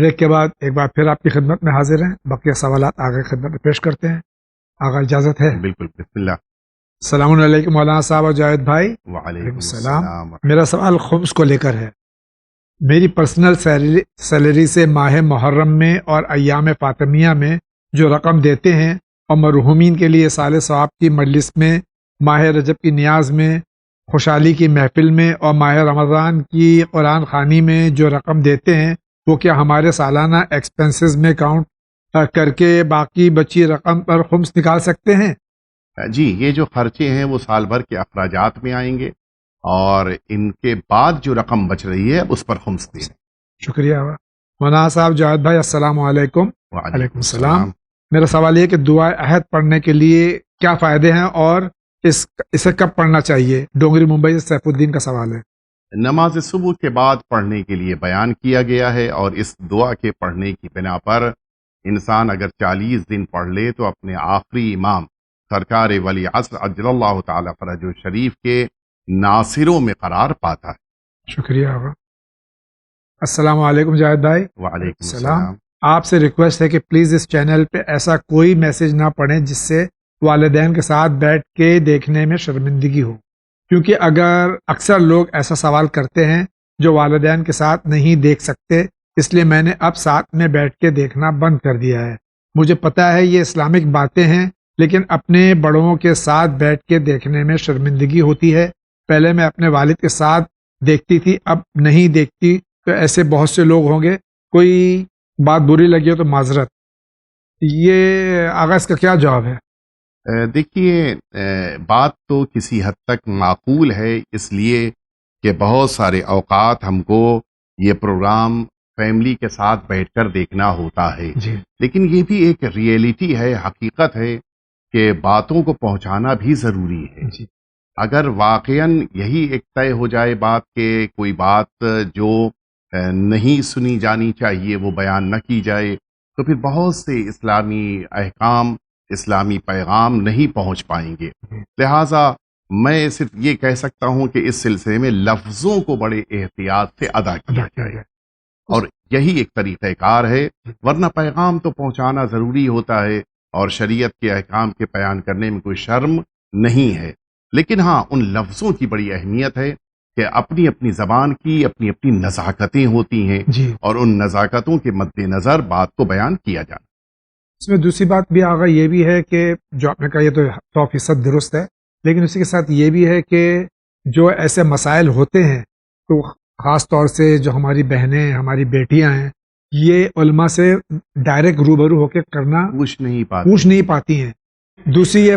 Break کے بعد ایک بار پھر آپ کی خدمت میں حاضر ہیں، بقیہ سوالات آگے خدمت میں پیش کرتے ہیں. آگا اجازت ہے؟ بالکل، بسم اللہ. السلام علیکم مولانا صاحب اور جاوید بھائی. وعلیکم السلام. میرا سوال خمس کو لے کر ہے. میری پرسنل سیلری سے ماہ محرم میں اور ایام فاطمیہ میں جو رقم دیتے ہیں اور مرحومین کے لیے سال ثواب کی مجلس میں، ماہ رجب کی نیاز میں، خوشحالی کی محفل میں اور ماہ رمضان کی قرآن خوانی میں جو رقم دیتے ہیں، وہ کیا ہمارے سالانہ ایکسپنسز میں کاؤنٹ کر کے باقی بچی رقم پر خمس نکال سکتے ہیں؟ جی، یہ جو خرچے ہیں وہ سال بھر کے اخراجات میں آئیں گے اور ان کے بعد جو رقم بچ رہی ہے اس پر خمس دیں. شکریہ مولانا صاحب. جاوید بھائی السلام علیکم. وعلیکم السلام. میرا سوال یہ کہ دعائے عہد پڑھنے کے لیے کیا فائدے ہیں اور اسے کب پڑھنا چاہیے؟ ڈونگری ممبئی سے سیف الدین کا سوال ہے. نماز صبح کے بعد پڑھنے کے لیے بیان کیا گیا ہے، اور اس دعا کے پڑھنے کی بنا پر انسان اگر 40 دن پڑھ لے تو اپنے آخری امام سرکار ولی عصر عجل اللہ تعالی فرجہ شریف کے ناصروں میں قرار پاتا ہے. شکریہ. السلام علیکم جاوید بھائی. وعلیکم السلام. آپ سے ریکویسٹ ہے کہ پلیز اس چینل پہ ایسا کوئی میسج نہ پڑھیں جس سے والدین کے ساتھ بیٹھ کے دیکھنے میں شرمندگی ہو، کیونکہ اکثر لوگ ایسا سوال کرتے ہیں جو والدین کے ساتھ نہیں دیکھ سکتے، اس لیے میں نے اب ساتھ میں بیٹھ کے دیکھنا بند کر دیا ہے. مجھے پتا ہے یہ اسلامک باتیں ہیں، لیکن اپنے بڑوں کے ساتھ بیٹھ کے دیکھنے میں شرمندگی ہوتی ہے. پہلے میں اپنے والد کے ساتھ دیکھتی تھی، اب نہیں دیکھتی. تو ایسے بہت سے لوگ ہوں گے، کوئی بات بری لگی ہو تو معذرت. یہ آغاز اس کا کیا جواب ہے؟ دیکھیے، بات تو کسی حد تک معقول ہے، اس لیے کہ بہت سارے اوقات ہم کو یہ پروگرام فیملی کے ساتھ بیٹھ کر دیکھنا ہوتا ہے. جی. لیکن یہ بھی ایک ریئلٹی ہے، حقیقت ہے کہ باتوں کو پہنچانا بھی ضروری ہے. جی. اگر واقعاً یہی ایک طے ہو جائے بات کہ کوئی بات جو نہیں سنی جانی چاہیے وہ بیان نہ کی جائے، تو پھر بہت سے اسلامی احکام، اسلامی پیغام نہیں پہنچ پائیں گے. لہٰذا میں صرف یہ کہہ سکتا ہوں کہ اس سلسلے میں لفظوں کو بڑے احتیاط سے ادا کیا جائے، اور یہی ایک طریقہ کار ہے. ورنہ پیغام تو پہنچانا ضروری ہوتا ہے، اور شریعت کے احکام کے بیان کرنے میں کوئی شرم نہیں ہے. لیکن ہاں، ان لفظوں کی بڑی اہمیت ہے کہ اپنی اپنی زبان کی اپنی اپنی نزاکتیں ہوتی ہیں، جی. اور ان نزاکتوں کے مد نظر بات کو بیان کیا جانا. اس میں دوسری بات بھی آگا یہ بھی ہے کہ جو آپ نے کہا یہ تو 100% درست ہے، لیکن اسی کے ساتھ یہ بھی ہے کہ جو ایسے مسائل ہوتے ہیں تو خاص طور سے جو ہماری بہنیں، ہماری بیٹیاں ہیں، یہ علماء سے ڈائریکٹ روبرو ہو کے کرنا پوچھ نہیں پاتی ہیں. دوسری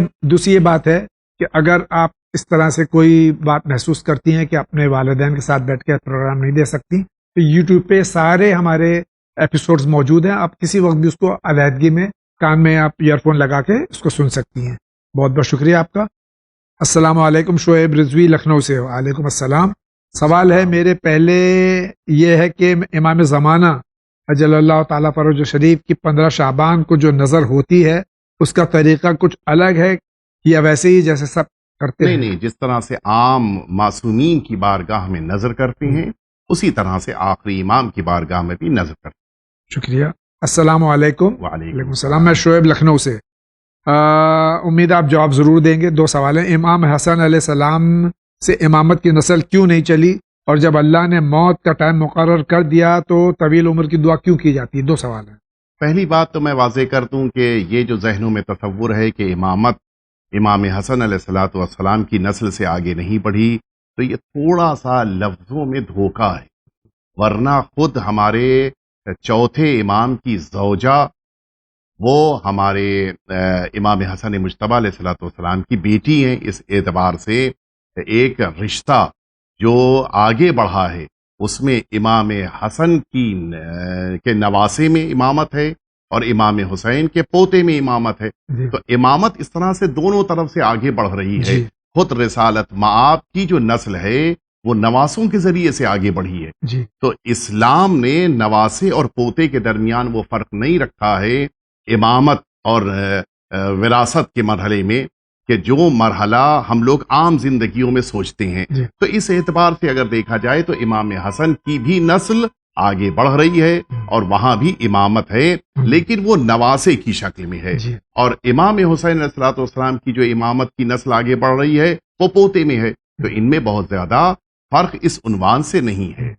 یہ بات ہے کہ اگر آپ اس طرح سے کوئی بات محسوس کرتی ہیں کہ اپنے والدین کے ساتھ بیٹھ کے پروگرام نہیں دے سکتی، تو یوٹیوب پہ سارے ہمارے ایپیسوڈز موجود ہیں. آپ کسی وقت بھی اس کو علیحدگی میں کان میں آپ ایئر فون لگا کے اس کو سن سکتی ہیں. بہت بہت شکریہ آپ کا. السلام علیکم. شعیب رضوی لکھنؤ سے. وعلیکم السلام. سوال ہے میرے پہلے یہ ہے کہ امام زمانہ اجل اللہ تعالیٰ فرج شریف کی 15 شعبان کو جو نظر ہوتی ہے اس کا طریقہ کچھ الگ ہے یا ویسے ہی جیسے سب کرتے ہیں؟ نہیں، جس طرح سے عام معصومین کی بارگاہ میں نظر کرتے ہیں اسی طرح سے آخری امام کی بارگاہ میں بھی نظر کرتے ہیں. شکریہ. السلام علیکم. وعلیکم السلام. میں شعیب لکھنؤ سے. امید آپ جواب ضرور دیں گے. 2 سوال ہیں. امام حسن علیہ السلام سے امامت کی نسل کیوں نہیں چلی، اور جب اللہ نے موت کا ٹائم مقرر کر دیا تو طویل عمر کی دعا کیوں کی جاتی ہے؟ 2 سوال ہیں. پہلی بات تو میں واضح کر دوں کہ یہ جو ذہنوں میں تصور ہے کہ امامت امام حسن علیہ السلام کی نسل سے آگے نہیں بڑھی، تو یہ تھوڑا سا لفظوں میں دھوکہ ہے. ورنہ خود ہمارے چوتھے امام کی زوجہ وہ ہمارے امام حسن مجتبیٰ علیہ السلام کی بیٹی ہیں. اس اعتبار سے ایک رشتہ جو آگے بڑھا ہے اس میں امام حسن کے نواسے میں امامت ہے اور امام حسین کے پوتے میں امامت ہے. تو امامت اس طرح سے دونوں طرف سے آگے بڑھ رہی ہے. خود رسالت مآب کی جو نسل ہے وہ نواسوں کے ذریعے سے آگے بڑھی ہے. تو اسلام نے نواسے اور پوتے کے درمیان وہ فرق نہیں رکھا ہے امامت اور وراثت کے مرحلے میں کہ جو مرحلہ ہم لوگ عام زندگیوں میں سوچتے ہیں. تو اس اعتبار سے اگر دیکھا جائے تو امام حسن کی بھی نسل آگے بڑھ رہی ہے اور وہاں بھی امامت ہے، لیکن وہ نواسے کی شکل میں ہے، اور امام حسین علیہ السلام کی جو امامت کی نسل آگے بڑھ رہی ہے وہ پوتے میں ہے، تو ان میں بہت زیادہ فرق اس عنوان سے نہیں ہے۔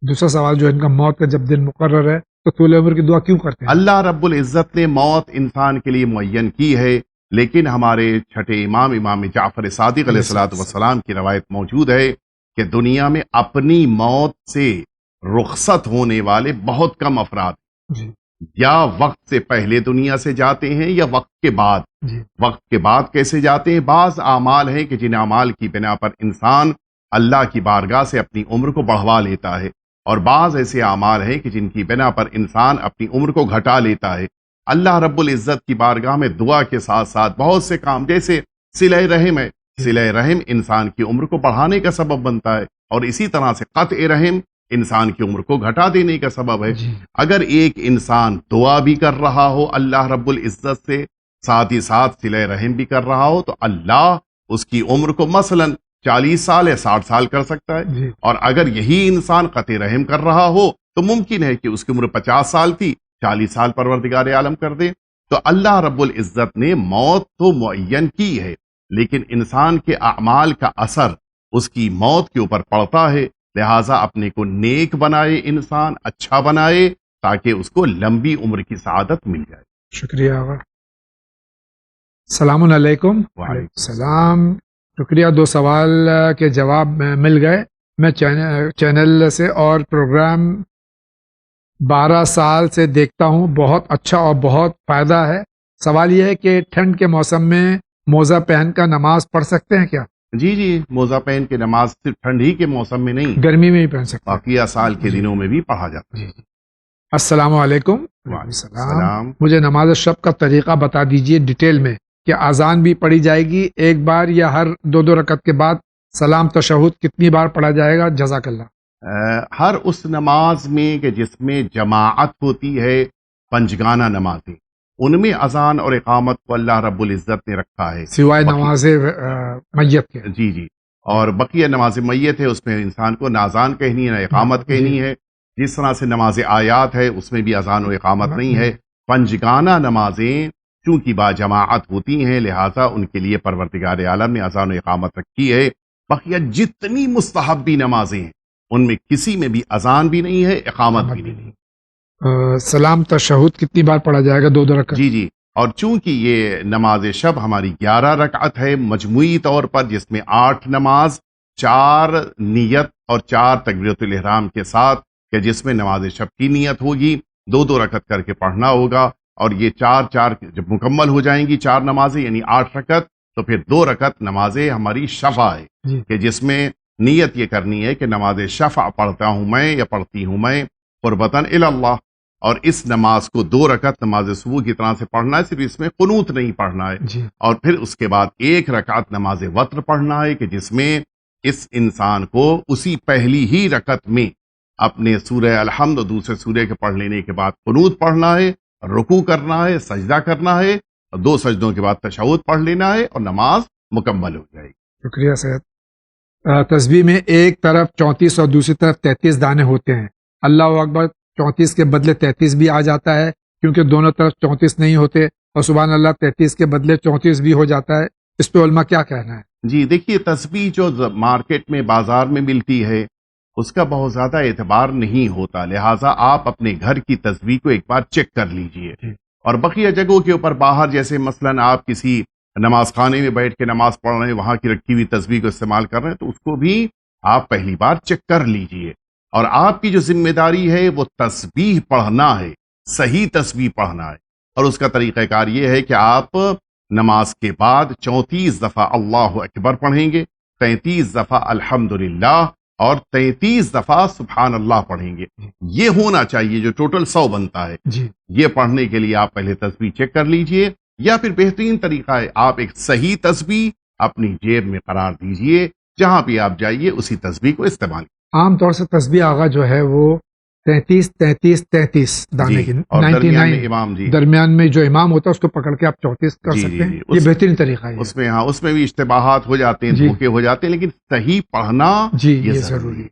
دوسرا سوال جو ان کا موت کا جب دن مقرر ہے تو طول عمر کی دعا کیوں کرتے ہیں؟ اللہ رب العزت نے موت انسان کے لیے معین کی ہے، لیکن ہمارے چھٹے امام جعفر صادق علیہ السلام کی روایت موجود ہے کہ دنیا میں اپنی موت سے رخصت ہونے والے بہت کم افراد یا وقت سے پہلے دنیا سے جاتے ہیں یا وقت کے بعد۔ وقت کے بعد کیسے جاتے ہیں؟ بعض اعمال ہیں کہ جن اعمال کی بنا پر انسان اللہ کی بارگاہ سے اپنی عمر کو بڑھوا لیتا ہے، اور بعض ایسے اعمال ہیں کہ جن کی بنا پر انسان اپنی عمر کو گھٹا لیتا ہے۔ اللہ رب العزت کی بارگاہ میں دعا کے ساتھ ساتھ بہت سے کام، جیسے صلہ رحم ہے، صلہ رحم انسان کی عمر کو بڑھانے کا سبب بنتا ہے، اور اسی طرح سے قطع رحم انسان کی عمر کو گھٹا دینے کا سبب ہے۔ اگر ایک انسان دعا بھی کر رہا ہو اللہ رب العزت سے، ساتھ ہی ساتھ صلہ رحم بھی کر رہا ہو، تو اللہ اس کی عمر کو مثلاً 40 سال یا 60 سال کر سکتا ہے، اور اگر یہی انسان قطع رحم کر رہا ہو تو ممکن ہے کہ اس کی عمر 50 سال تھی، 40 سال پروردگار عالم کر دے۔ تو اللہ رب العزت نے موت تو معین کی ہے، لیکن انسان کے اعمال کا اثر اس کی موت کے اوپر پڑتا ہے، لہٰذا اپنے کو نیک بنائے، انسان اچھا بنائے تاکہ اس کو لمبی عمر کی سعادت مل جائے۔ شکریہ آقا۔ السلام علیکم۔ وعلیکم السلام۔ شکریہ، 2 سوال کے جواب مل گئے۔ میں چینل سے اور پروگرام 12 سال سے دیکھتا ہوں، بہت اچھا اور بہت فائدہ ہے۔ سوال یہ ہے کہ ٹھنڈ کے موسم میں موزہ پہن کر نماز پڑھ سکتے ہیں کیا؟ جی، موزہ پہن کے نماز صرف ٹھنڈ ہی کے موسم میں نہیں، گرمی میں بھی پہن سکتے ہیں، باقی سال کے دنوں میں بھی پڑھا جاتا ہے۔ السلام علیکم۔ وعلیکم السلام۔ مجھے نماز شب کا طریقہ بتا دیجئے ڈیٹیل میں، کہ اذان بھی پڑھی جائے گی ایک بار یا ہر 2 رکعت کے بعد سلام تشہد کتنی بار پڑھا جائے گا؟ جزاک اللہ۔ ہر اس نماز میں کہ جس میں جماعت ہوتی ہے، پنجگانہ نمازیں، ان میں اذان اور اقامت کو اللہ رب العزت نے رکھا ہے، سوائے نماز میت کے۔ جی، اور بقیہ نماز میت ہے، اس میں انسان کو نہ اذان کہنی ہے نہ اقامت کہنی ہے۔ جس طرح سے نماز آیات ہے، اس میں بھی اذان و اقامت نہیں ہے۔ پنجگانہ نمازیں چونکہ با جماعت ہوتی ہیں، لہٰذا ان کے لیے پروردگار عالم نے اذان و اقامت رکھی ہے۔ بقیہ جتنی مستحبی نمازیں ہیں ان میں کسی میں بھی اذان بھی نہیں ہے، اقامت بھی نہیں۔ سلام تشہد کتنی بار پڑھا جائے گا؟ 2 رکعت۔ جی، اور چونکہ یہ نماز شب ہماری 11 رکعت ہے مجموعی طور پر، جس میں 8 نماز، 4 نیت اور 4 تکبیرۃ الاحرام کے ساتھ، کہ جس میں نماز شب کی نیت ہوگی، 2 رکعت کر کے پڑھنا ہوگا، اور یہ 4 جب مکمل ہو جائیں گی 4 نمازیں یعنی 8 رکعت، تو پھر 2 رکعت نماز ہماری شفع ہے، کہ جس میں نیت یہ کرنی ہے کہ نماز شفع پڑھتا ہوں میں یا پڑھتی ہوں میں قربتاً الی اللہ، اور اس نماز کو 2 رکعت نماز صبح کی طرح سے پڑھنا ہے، صرف اس میں قنوت نہیں پڑھنا ہے، اور پھر اس کے بعد 1 رکعت نماز وتر پڑھنا ہے، کہ جس میں اس انسان کو اسی پہلی ہی رکعت میں اپنے سورہ الحمد اور دوسرے سورے کے پڑھ لینے کے بعد قنوت پڑھنا ہے، رکوع کرنا ہے، سجدہ کرنا ہے، اور 2 سجدوں کے بعد تشہد پڑھ لینا ہے، اور نماز مکمل ہو جائے گی۔ شکریہ سید۔ تسبیح میں ایک طرف 34 اور دوسری طرف 33 دانے ہوتے ہیں، اللہ اکبر 34 کے بدلے 33 بھی آ جاتا ہے، کیونکہ دونوں طرف 34 نہیں ہوتے، اور سبحان اللہ 33 کے بدلے 34 بھی ہو جاتا ہے، اس پہ علماء کیا کہنا ہے؟ جی دیکھیے، تسبیح جو مارکیٹ میں بازار میں ملتی ہے اس کا بہت زیادہ اعتبار نہیں ہوتا، لہٰذا آپ اپنے گھر کی تسبیح کو ایک بار چیک کر لیجئے، اور بقیہ جگہوں کے اوپر باہر، جیسے مثلاً آپ کسی نماز خانے میں بیٹھ کے نماز پڑھ رہے ہیں، وہاں کی رکھی ہوئی تسبیح کو استعمال کر رہے ہیں، تو اس کو بھی آپ پہلی بار چیک کر لیجئے، اور آپ کی جو ذمہ داری ہے وہ تسبیح پڑھنا ہے، صحیح تسبیح پڑھنا ہے، اور اس کا طریقہ کار یہ ہے کہ آپ نماز کے بعد 34 دفعہ اللہ اکبر پڑھیں گے، 33 دفعہ الحمدللہ، اور 33 دفعہ سبحان اللہ پڑھیں گے۔ یہ ہونا چاہیے جو ٹوٹل 100 بنتا ہے۔ یہ پڑھنے کے لیے آپ پہلے تسبیح چیک کر لیجئے، یا پھر بہترین طریقہ ہے آپ ایک صحیح تسبیح اپنی جیب میں قرار دیجئے، جہاں بھی آپ جائیے اسی تسبیح کو استعمال کیجیے۔ عام طور سے تسبیح آغا جو ہے وہ 33 دانے کی، اور درمیان میں امام، درمیان میں جو امام ہوتا ہے اس کو پکڑ کے آپ 34 کر سکتے ہیں، یہ بہترین طریقہ ہے۔ اس میں اس میں بھی اشتباہات ہو جاتے ہیں، دھوکے ہو جاتے ہیں، لیکن صحیح پڑھنا یہ ضروری ہے۔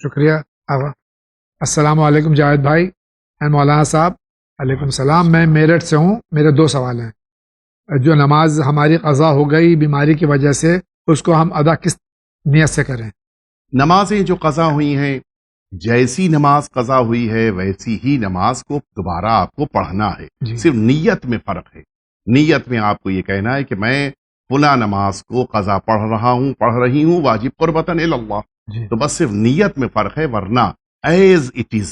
شکریہ آغا۔ السلام علیکم جاوید بھائی اینڈ مولانا صاحب. علیکم السلام. میں میرٹھ سے ہوں. میرے 2 سوال ہیں. جو نماز ہماری قضا ہو گئی بیماری کی وجہ سے, اس کو ہم ادا کس نیت سے کریں؟ نمازیں جو قضا ہوئی ہیں, جیسی نماز قضا ہوئی ہے ویسی ہی نماز کو دوبارہ آپ کو پڑھنا ہے. جی صرف نیت میں فرق ہے. نیت میں آپ کو یہ کہنا ہے کہ میں فلاں نماز کو قضا پڑھ رہی ہوں واجب قربتاً اللہ. جی تو بس صرف نیت میں فرق ہے, ورنہ ایز اٹ از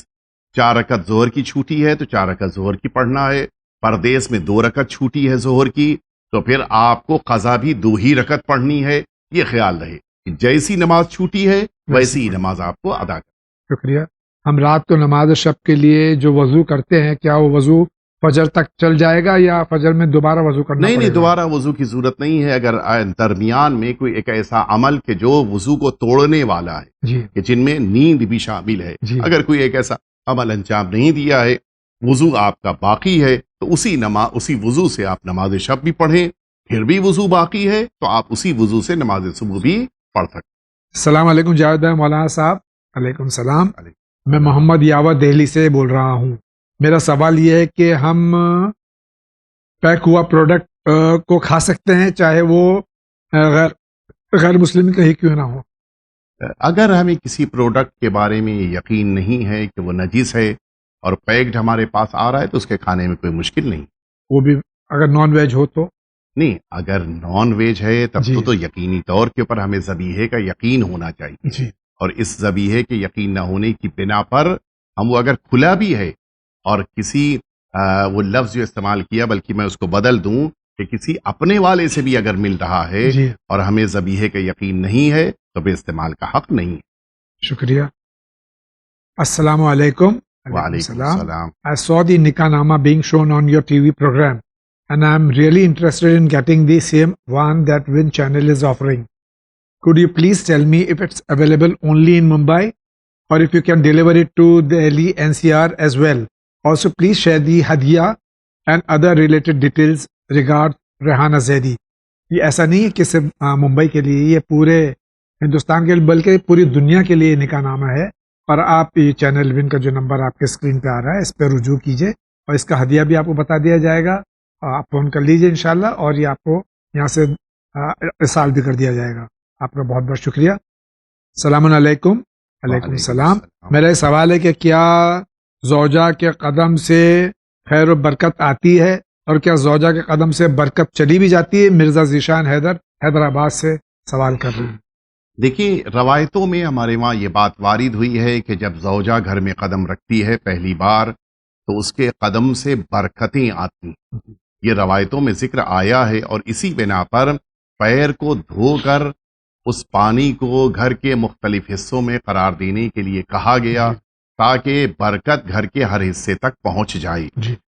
4 رکعت ظہر کی چھوٹی ہے تو 4 رکعت ظہر کی پڑھنا ہے. پردیس میں 2 رکعت چھوٹی ہے ظہر کی تو پھر آپ کو قضا بھی 2 ہی رکعت پڑھنی ہے. یہ خیال رہے کہ جیسی نماز چھوٹی ہے ویسی ہی نماز آپ کو ادا کریں. شکریہ. ہم رات کو نماز شب کے لیے جو وضو کرتے ہیں, کیا وہ وضو فجر تک چل جائے گا یا فجر میں دوبارہ وضو کرنا پڑے گا؟ نہیں, دوبارہ وضو کی ضرورت نہیں ہے. اگر درمیان میں کوئی ایک ایسا عمل کہ جو وضو کو توڑنے والا ہے, جی کہ جن میں نیند بھی شامل ہے, جی اگر کوئی ایک ایسا عمل انجام نہیں دیا ہے, وضو آپ کا باقی ہے, تو اسی وضو سے آپ نماز شب بھی پڑھیں. پھر بھی وضو باقی ہے تو آپ اسی وضو سے نماز صبح بھی پڑھ سکتے. السلام علیکم جاوید بھائی مولانا صاحب. علیکم السلام. علیکم. میں محمد یاور دہلی سے بول رہا ہوں. میرا سوال یہ ہے کہ ہم پیک ہوا پروڈکٹ کو کھا سکتے ہیں چاہے وہ غیر مسلم کا ہی کیوں نہ ہو؟ اگر ہمیں کسی پروڈکٹ کے بارے میں یہ یقین نہیں ہے کہ وہ نجس ہے اور پیکڈ ہمارے پاس آ رہا ہے تو اس کے کھانے میں کوئی مشکل نہیں. وہ بھی اگر نان ویج ہو تو؟ نہیں, اگر نان ویج ہے تب جی تو یقینی طور کے اوپر ہمیں ذبیحے کا یقین ہونا چاہیے. جی اور اس ذبیحے کے یقین نہ ہونے کی بنا پر ہم وہ اگر کھلا بھی ہے اور کسی وہ لفظ جو استعمال کیا بلکہ میں اس کو بدل دوں کہ کسی اپنے والے سے بھی اگر مل رہا ہے جی اور ہمیں ذبیحے کا یقین نہیں ہے تو بے استعمال کا حق نہیں ہے. شکریہ. السلام علیکم. وعلیکم السلام. I saw the Nikah being shown on your TV program and I'm really interested in getting the same one that Win channel is offering. Could you please tell me if it's available only in Mumbai or if you can deliver it to Delhi NCR as well? Also, please share the hadiya and other related details. Regards, Rehana Zaidi. یہ ایسا نہیں ہے کہ صرف ممبئی کے لیے, یہ پورے ہندوستان کے لیے بلکہ پوری دنیا کے لیے نکاح نامہ ہے. اور آپ یہ چینل ون کا جو نمبر آپ کے اسکرین پہ آ رہا ہے اس پہ رجوع کیجئے اور اس کا ہدیہ بھی آپ کو بتا دیا جائے گا. آپ فون کر لیجئے انشاءاللہ اور یہ آپ کو یہاں سے ارسال بھی کر دیا جائے گا. آپ کا بہت بہت شکریہ. السلام علیکم. علیکم السلام. میرا سوال ہے کہ کیا زوجہ کے قدم سے خیر و برکت آتی ہے اور کیا زوجہ کے قدم سے برکت چلی بھی جاتی ہے؟ مرزا ذیشان حیدرآباد سے سوال کر رہے ہیں. دیکھیے, روایتوں میں ہمارے وہاں یہ بات وارد ہوئی ہے کہ جب زوجہ گھر میں قدم رکھتی ہے پہلی بار تو اس کے قدم سے برکتیں آتی ہیں. یہ روایتوں میں ذکر آیا ہے اور اسی بنا پر پیر کو دھو کر اس پانی کو گھر کے مختلف حصوں میں قرار دینے کے لیے کہا گیا تاکہ برکت گھر کے ہر حصے تک پہنچ جائے.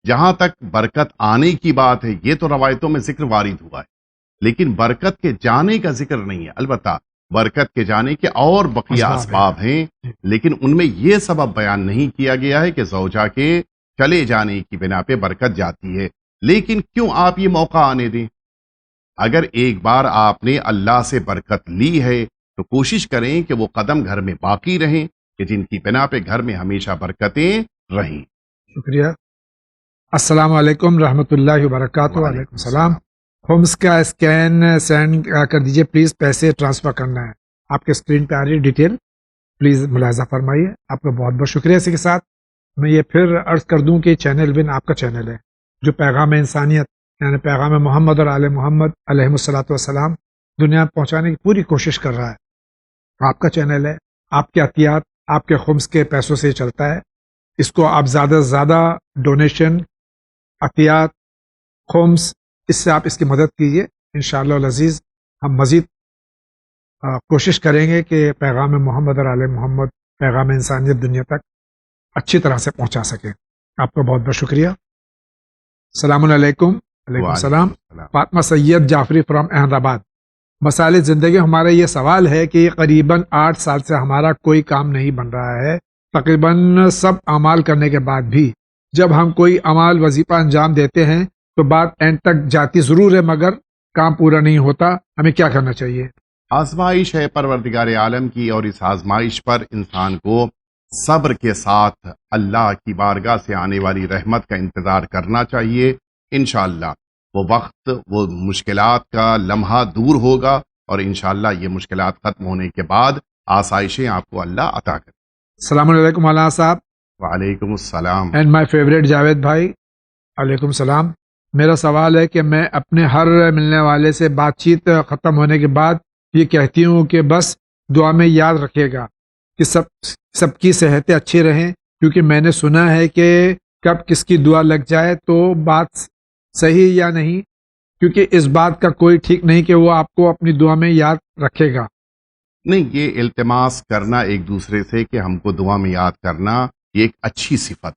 جہاں تک برکت آنے کی بات ہے یہ تو روایتوں میں ذکر وارد ہوا ہے, لیکن برکت کے جانے کا ذکر نہیں ہے. البتہ برکت کے جانے کے اور بقیہ اسباب ہیں, لیکن ان میں یہ سبب بیان نہیں کیا گیا ہے کہ زوجہ کے چلے جانے کی بنا پہ برکت جاتی ہے. لیکن کیوں آپ یہ موقع آنے دیں؟ اگر ایک بار آپ نے اللہ سے برکت لی ہے تو کوشش کریں کہ وہ قدم گھر میں باقی رہیں کہ جن کی بنا پہ گھر میں ہمیشہ برکتیں رہیں. شکریہ. السلام علیکم رحمۃ اللہ وبرکاتہ. وعلیکم السلام. ہومس کا اسکین سینڈ کر دیجئے پلیز, پیسے ٹرانسفر کرنا ہے. آپ کے اسکرین پہ آ رہی ہے ڈیٹیل, پلیز ملاحظہ فرمائیے. آپ کا بہت بہت شکریہ. اسی کے ساتھ میں یہ پھر عرض کر دوں کہ چینل ون آپ کا چینل ہے جو پیغام انسانیت یعنی پیغام محمد اور آل محمد علیہ الصلاۃ والسلام دنیا میں پہنچانے کی پوری کوشش کر رہا ہے. آپ کا چینل ہے, آپ کے عطیات آپ کے خمس کے پیسوں سے چلتا ہے. اس کو آپ زیادہ سے زیادہ ڈونیشن, عطیات, خمس, اس سے آپ اس کی مدد کیجیے. انشاءاللہ العزیز ہم مزید کوشش کریں گے کہ پیغام محمد اور آل محمد پیغام انسانیت دنیا تک اچھی طرح سے پہنچا سکیں. آپ کا بہت بہت شکریہ. السلام علیکم. علیکم السلام. فاطمہ سید جعفری فرام احمد آباد. مسائل زندگی ہمارا یہ سوال ہے کہ قریباً 8 سال سے ہمارا کوئی کام نہیں بن رہا ہے. تقریباً سب اعمال کرنے کے بعد بھی جب ہم کوئی عمل وظیفہ انجام دیتے ہیں تو بات اینڈ تک جاتی ضرور ہے مگر کام پورا نہیں ہوتا. ہمیں کیا کرنا چاہیے؟ آزمائش ہے پروردگار عالم کی اور اس آزمائش پر انسان کو صبر کے ساتھ اللہ کی بارگاہ سے آنے والی رحمت کا انتظار کرنا چاہیے. انشاءاللہ وہ وقت، وہ مشکلات کا لمحہ دور ہوگا اور انشاءاللہ یہ مشکلات ختم ہونے کے بعد آسائشیں آپ کو اللہ عطا کرے. السلام علیکم مولانا صاحب. وعلیکم السلام. اینڈ مائی فیوریٹ جاوید بھائی. علیکم السلام. میرا سوال ہے کہ میں اپنے ہر ملنے والے سے بات چیت ختم ہونے کے بعد یہ کہتی ہوں کہ بس دعا میں یاد رکھیے گا کہ سب کی صحتیں اچھی رہیں، کیونکہ میں نے سنا ہے کہ کب کس کی دعا لگ جائے تو بات صحیح یا نہیں، کیونکہ اس بات کا کوئی ٹھیک نہیں کہ وہ آپ کو اپنی دعا میں یاد رکھے گا. نہیں، یہ التماس کرنا ایک دوسرے سے کہ ہم کو دعا میں یاد کرنا، یہ ایک اچھی صفت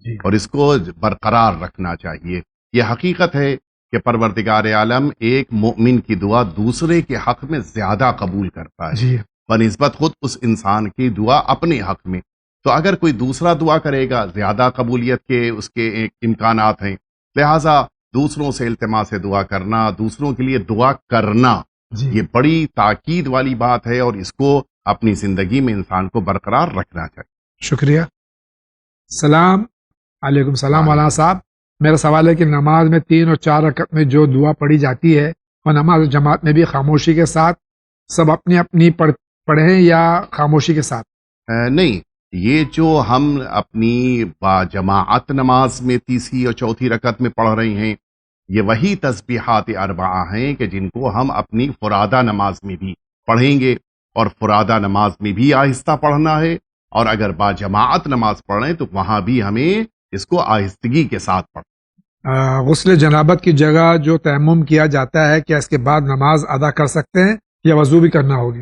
ہے اور اس کو برقرار رکھنا چاہیے. یہ حقیقت ہے کہ پروردگار عالم ایک مومن کی دعا دوسرے کے حق میں زیادہ قبول کرتا ہے جی بنسبت خود اس انسان کی دعا اپنے حق میں. تو اگر کوئی دوسرا دعا کرے گا زیادہ قبولیت کے اس کے ایک امکانات ہیں، لہٰذا دوسروں سے التماس سے دعا کرنا، دوسروں کے لیے دعا کرنا، یہ بڑی تاکید والی بات ہے اور اس کو اپنی زندگی میں انسان کو برقرار رکھنا چاہیے. شکریہ. السلام علیکم. السلام مولانا صاحب. میرا سوال ہے کہ نماز میں 3 اور 4 رکعت میں جو دعا پڑھی جاتی ہے اور نماز جماعت میں بھی خاموشی کے ساتھ سب اپنی اپنی پڑھیں یا خاموشی کے ساتھ؟ نہیں، یہ جو ہم اپنی باجماعت نماز میں تیسری اور چوتھی رکعت میں پڑھ رہے ہیں، یہ وہی تسبیحات اربعہ ہیں کہ جن کو ہم اپنی فرادہ نماز میں بھی پڑھیں گے، اور فرادہ نماز میں بھی آہستہ پڑھنا ہے، اور اگر باجماعت نماز پڑھیں تو وہاں بھی ہمیں اس کو آہستگی کے ساتھ پڑھنا. غسل جنابت کی جگہ جو تیمم کیا جاتا ہے، کیا اس کے بعد نماز ادا کر سکتے ہیں یا وضو بھی کرنا ہوگی؟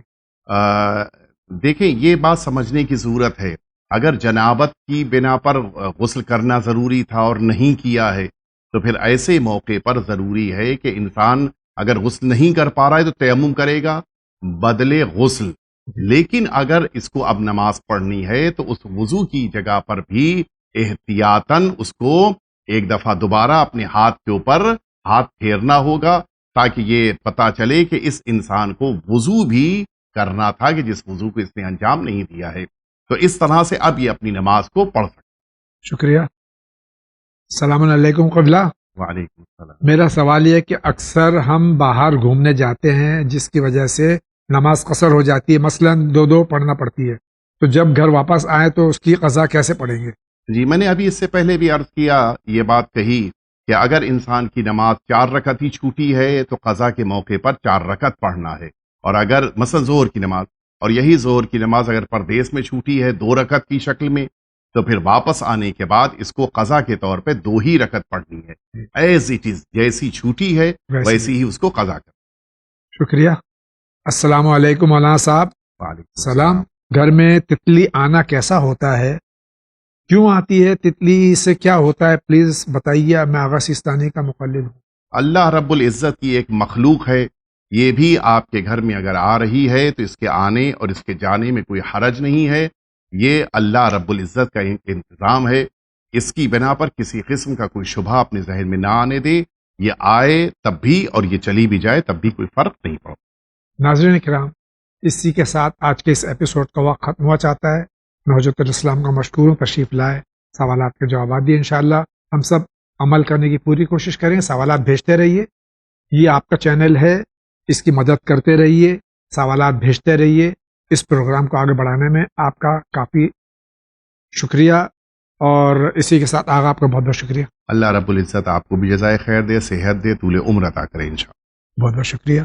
دیکھیں، یہ بات سمجھنے کی ضرورت ہے. اگر جنابت کی بنا پر غسل کرنا ضروری تھا اور نہیں کیا ہے تو پھر ایسے موقع پر ضروری ہے کہ انسان اگر غسل نہیں کر پا رہا ہے تو تیمم کرے گا بدلے غسل. لیکن اگر اس کو اب نماز پڑھنی ہے تو اس وضو کی جگہ پر بھی احتیاطاً اس کو ایک دفعہ دوبارہ اپنے ہاتھ کے اوپر ہاتھ پھیرنا ہوگا، تاکہ یہ پتہ چلے کہ اس انسان کو وضو بھی کرنا تھا کہ جس وضو کو اس نے انجام نہیں دیا ہے. تو اس طرح سے اب یہ اپنی نماز کو پڑھ سکتا. شکریہ. السلام علیکم قبلہ. وعلیکم السلام. میرا سوال یہ ہے کہ اکثر ہم باہر گھومنے جاتے ہیں جس کی وجہ سے نماز قصر ہو جاتی ہے، مثلا 2 پڑھنا پڑتی ہے، تو جب گھر واپس آئیں تو اس کی قضا کیسے پڑھیں گے؟ جی، میں نے ابھی اس سے پہلے بھی عرض کیا، یہ بات کہی کہ اگر انسان کی نماز 4 رکعت ہی چھوٹی ہے تو قضا کے موقع پر 4 رکعت پڑھنا ہے. اور اگر مثلا ظہر کی نماز، اور یہی ظہر کی نماز اگر پردیس میں چھوٹی ہے 2 رکعت کی شکل میں، تو پھر واپس آنے کے بعد اس کو قضا کے طور پہ 2 ہی رکعت پڑھنی ہے. ایز اٹ از، جیسی چھوٹی ہے ویسی ہی اس کو قضا کر. شکریہ. السلام علیکم مولانا صاحب. وعلیکم السلام. گھر میں تتلی آنا کیسا ہوتا ہے؟ کیوں آتی ہے؟ تتلی سے کیا ہوتا ہے؟ پلیز بتائیے. میں آغا سیستانی کا مقلد ہوں. اللہ رب العزت کی ایک مخلوق ہے، یہ بھی آپ کے گھر میں اگر آ رہی ہے تو اس کے آنے اور اس کے جانے میں کوئی حرج نہیں ہے. یہ اللہ رب العزت کا انتظام ہے. اس کی بنا پر کسی قسم کا کوئی شبہ اپنے ذہن میں نہ آنے دے. یہ آئے تب بھی اور یہ چلی بھی جائے تب بھی کوئی فرق نہیں پڑتا. ناظرین کرام، اسی کے ساتھ آج کے اس ایپیسوڈ کا وقت ختم ہوا چاہتا ہے. میں حجت الاسلام کا مشکور ہوں، تشریف لائے، سوالات کے جوابات دیے. انشاءاللہ ہم سب عمل کرنے کی پوری کوشش کریں. سوالات بھیجتے رہیے، یہ آپ کا چینل ہے، اس کی مدد کرتے رہیے، سوالات بھیجتے رہیے. اس پروگرام کو آگے بڑھانے میں آپ کا کافی شکریہ، اور اسی کے ساتھ آگا آپ کا بہت بہت شکریہ. اللہ رب العزت آپ کو بھی جزائے خیر دے، صحت دے، طول عمر عطا کرے انشاءاللہ. بہت بہت شکریہ.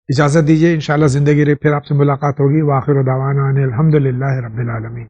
اجازت دیجیے، انشاءاللہ زندگی رہے پھر آپ سے ملاقات ہوگی. وآخر دعوانا ان الحمدللہ رب العالمین.